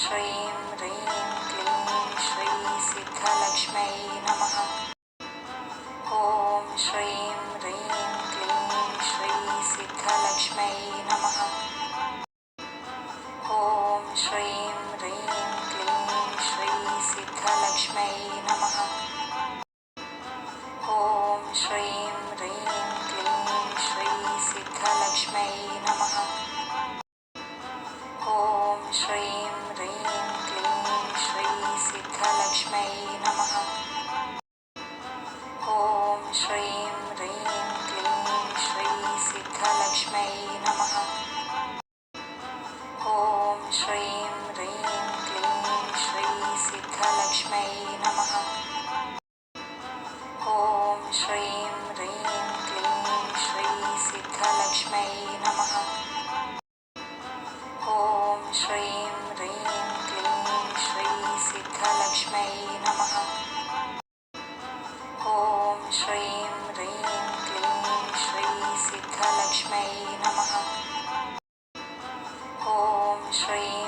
श्रीं ह्रीं क्लीं श्री सिद्धलक्ष्मै नमः। ॐ श्रीं ह्रीं क्लीं श्री सिद्धलक्ष्मै नमः। ॐ श्रीं ह्रीं क्लीं श्री सिद्धलक्ष्मै नमः। ॐ श्रीं ह्रीं क्लीं श्री सिद्धलक्ष्मै नमः। ॐ श्रीं ह्रीं क्लीं श्री सिद्धलक्ष्मै नमः। ॐ श्रीं ह्रीं क्लीं श्री सिद्धलक्ष्मै नमः। ॐ श्रीं ह्रीं क्लीं श्री सिद्धलक्ष्मै नमः। ॐ श्रीं ह्रीं क्लीं श्री सिद्धलक्ष्मै नमः। ॐ श्रीं ह्रीं क्लीं श्री सिद्धलक्ष्मै नमः। ॐ श्रीं ह्रीं क्लीं श्री सिद्धलक्ष्मै नमः। ॐ श्रीं